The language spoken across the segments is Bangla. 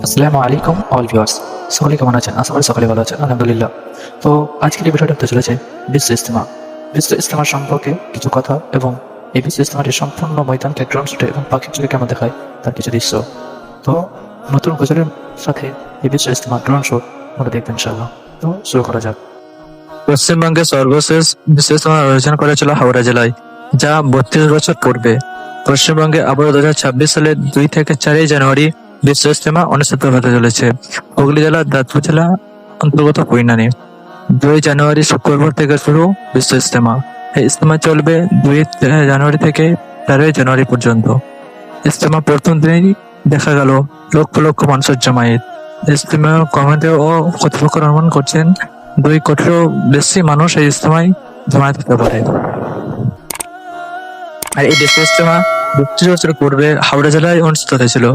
আসসালামু আলাইকুম অল ভিউয়ার্স, সকলে কেমন আছেন? আশা করি সকলে ভালো আছেন, আলহামদুলিল্লাহ। তো আজকের এই ভিডিওটা হতে চলেছে বিশ্ব ইজতেমা। বিশ্ব ইজতেমা সম্পর্কে কিছু কথা এবং এই বিশ্ব ইজতেমাটি সম্পূর্ণ ময়দানকে ড্রোন শুটে এবং পাখির চোখে কেমন দেখায় তার কিছু দৃশ্য। তো নতুন গজলের সাথে এই বিশ্ব ইজতেমা ড্রোন শো আমরা দেখবেন ইনশাআল্লাহ। তো শুরু করা যাক। পশ্চিমবঙ্গে সর্বশেষ বিশ্ব ইজতেমার আয়োজন করেছিল হাওড়া জেলায়, যা 32 বছর পূর্বে। পশ্চিমবঙ্গে আবার 2026 সালের 2 থেকে 4 জানুয়ারি বিশ্ব ইজতেমা অনুষ্ঠিত হতে চলেছে। হুগলি জেলার দাঁতপুর জেলা অন্তর্গত পৈনানি। 2 জানুয়ারি শুক্রবার থেকে শুরু বিশ্ব ইজতেমা। এই ইজতেমা চলবে 2 জানুয়ারি থেকে 13 জানুয়ারি পর্যন্ত। ইজতেমা প্রথম দিনেই দেখা গেল লক্ষ লক্ষ মানুষের জমায়েত। ইজতেমা কমিটি ও কর্তৃপক্ষ অনুমান করছেন 2 কোটিরও বেশি মানুষ এই ইজতেমায় জমায়েত হতে পারে। আর এই বিশ্ব ইজতেমা 32 বছর পূর্বে হাওড়া জেলায় অনুষ্ঠিত হয়েছিল,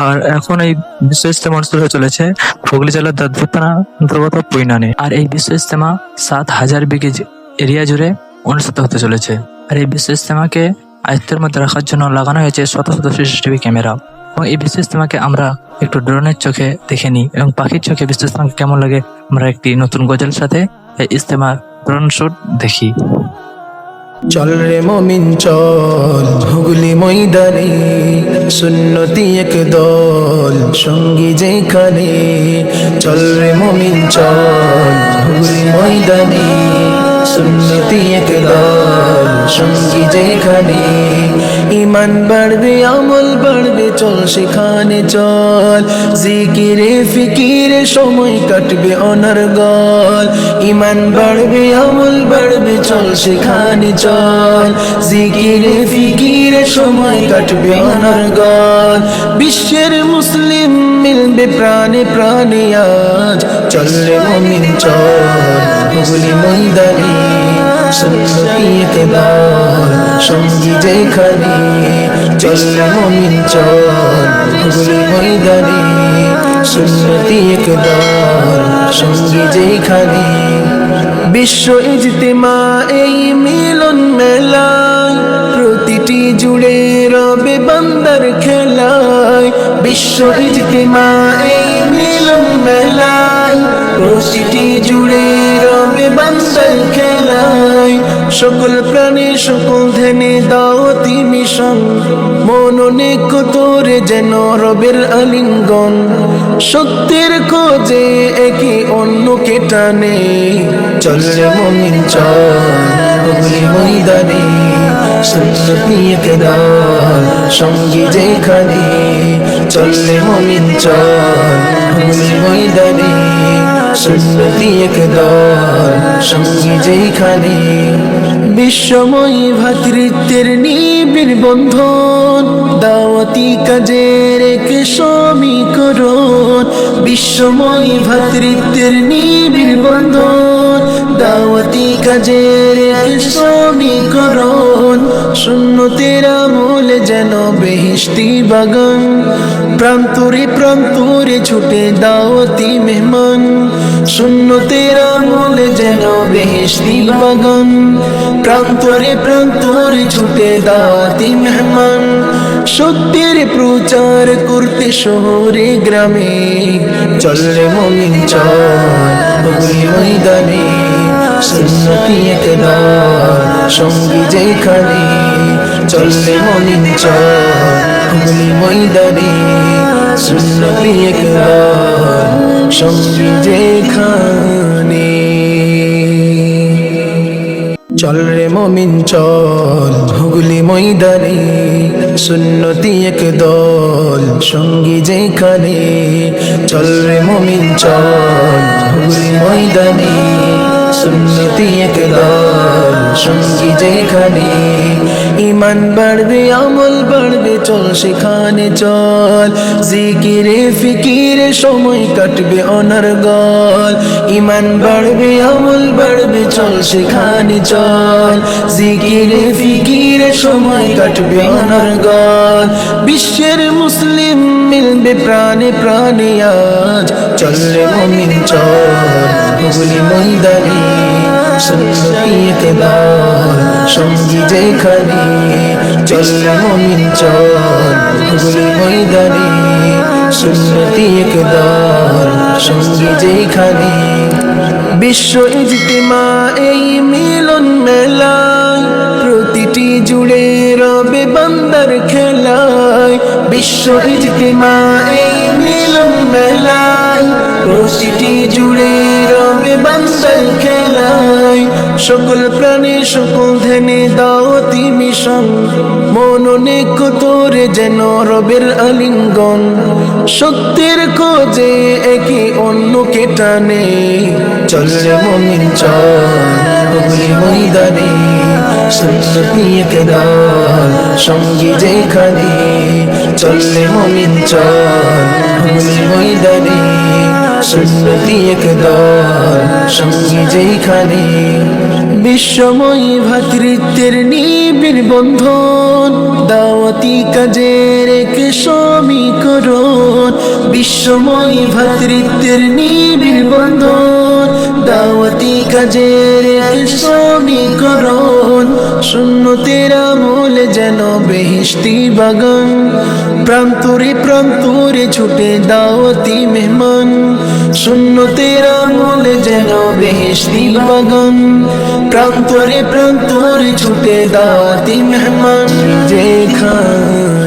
আর এখন এই বিশ্ব ইজতেমা অনুষ্ঠিত হয়ে চলেছে হুগলি জেলার দাঁতপুর থানা অন্তর্গত পৈনানি। আর এই বিশ্ব ইজতেমা 7,000 বিঘে এরিয়া জুড়ে অনুষ্ঠিত হতে চলেছে। আর এই বিশ্ব ইজতেমাকে আয়ত্তের মধ্যে রাখার জন্য লাগানো হয়েছে শত শত সিসিটিভি ক্যামেরা। এবং এই বিশ্ব ইজতেমাকে আমরা একটু ড্রোনের চোখে দেখে নিই এবং পাখির চোখে বিশ্ব ইজতেমাকে কেমন লাগে আমরা একটি নতুন গজলের সাথে এই ইজতেমার ড্রোন শুট দেখি। চল রে মমিন চল হুগলি ময়দানে, সুন্নতি এক দল সঙ্গী যেখানে। চল রে মমিন চল হুগলি ময়দানে, সুন্নতি এক দল সঙ্গী যেখানে। ইমান বাড়বে আমল বাড়বে চল সেখানে চল, জিকিরে ফিকিরে সময় কাটবে অনর্গল। ইমান বাড়বে আমল বাড়বে চল সেখানে চল, জিকিরে ফিকিরে সময় কাটবে অনর্গল। বিশ্বের মুসলিম মিলবে প্রাণে প্রাণে আজ, চল রে মুমিন চল হুগলি ময়দানে, সুন্নতি এক দল সঙ্গী যেখানে। চল রে মুমিন চল হুগলি ময়দানে, সুন্নতি এক দল সঙ্গী যেখানে। বিশ্ব ইজতেমা এই মিলন মেলায়, প্রতিটি জুড়ে রবে বান্দার খেলায়। বিশ্ব ইজতেমা এই মিলন মেলায়, প্রতিটি জুড়ে রবে বান্দার খেলায়। সকল প্রাণী সকল ধ্যানে দাওয়াতি মিশন, মননে কতরে যেন রবের আলিঙ্গন। সত্যের খোঁজে একে অন্যকে টানে, চল রে মুমিন চল হুগলি ময়দানে, সুন্নতি এক দল সঙ্গী যেখানে। চল রে মুমিন চল হুগলি ময়দানে, সুন্নতি এক দল সঙ্গী যেখানে। বিশ্বময়ী ভ্রাতৃত্বের নিবিড় বন্ধন, দাওয়াতি কাজের এক সমীকরণ। বিশ্বময়ী ভ্রাতৃত্বের নিবিড় বন্ধন, দাওয়াতি কাজের এক সমীকরণ। সুন্নতের আমল যেন বেহেশতি বাগান, প্রান্তরে প্রান্তরে ছুটে দাওয়াতি মেহমান। সুন্নতের আমল যেন বেহেশতি বাগান, প্রান্তরে প্রান্তরে ছুটে দাওয়াতি মেহমান। সত্যের প্রচার করতে শহরে গ্রামে, চল রে মুমিন চল হুগলি ময়দানে, সুন্নতি এক দল সঙ্গী যেখানে। চল রে মুমিন চল হুগলি ময়দানে, সুন্নতি এক দল সঙ্গী যেখানে। চল রে মুমিন চল হুগলি ময়দানে, সুন্নতি এক দল সঙ্গী যেখানে। চল রে মুমিন চল হুগলি ময়দানে, সুন্নতি এক দল সঙ্গী যেখানে। ইমান বাড়বে আমল বাড়বে চল সেখানে চল, জিকিরে ফিকিরে সময় কাটবে অনর্গল। ইমান বাড়বে আমল বাড়বে চল সেখানে চল, জিকিরে ফিকিরে সময় কাটবে অনর্গল। বিশ্বের মুসলিম মিলবে প্রাণে প্রাণে আজ, চল রে মুমিন চল হুগলি ময়দানে, সুন্নতি এক দল সঙ্গী যেখানে চল রে মুমিন চল হুগলি ময়দানে সুন্নতি একদল সঙ্গী যেখানে বিশ্ব ইজতিমা এই মিলন মেলায় প্রতিটি জুড়ে রবে বান্দার খেলায় বিশ্ব ইজতিমা এই মিলন মেলায় প্রতিটি জুড়ে রবে বান্দার খেলায় সকল প্রাণী সকল ধ্যানে দাওয়াতি মিশন মননে কতরে যেন রবের আলিঙ্গন সত্যের খোঁজে একে অন্যকে টানে চল রে মুমিন চল হুগলি ময়দানে সুন্নতি একদল সঙ্গী যেখানে চল রে মুমিন চল হুগলি ময়দানে সুন্নতি একদল সঙ্গী যেখানে বিশ্বময়ী ভ্রাতৃত্বের নিবিড় বন্ধন দাওয়াতি কাজের এক সমীকরণ বিশ্বময়ী ভ্রাতৃত্বের নিবিড় বন্ধন দাওয়াতি কাজের এক সমীকরণ সুন্নতের আমল যেন বেহেশতি বাগান প্রান্তরে প্রান্তরে ছুটে দাওয়াতি মেহমান সুন্নতের আমল যেন বেহেশতি বাগান প্রান্তরে প্রান্তরে ছুটে দাওয়াতি মেহমান যেখানে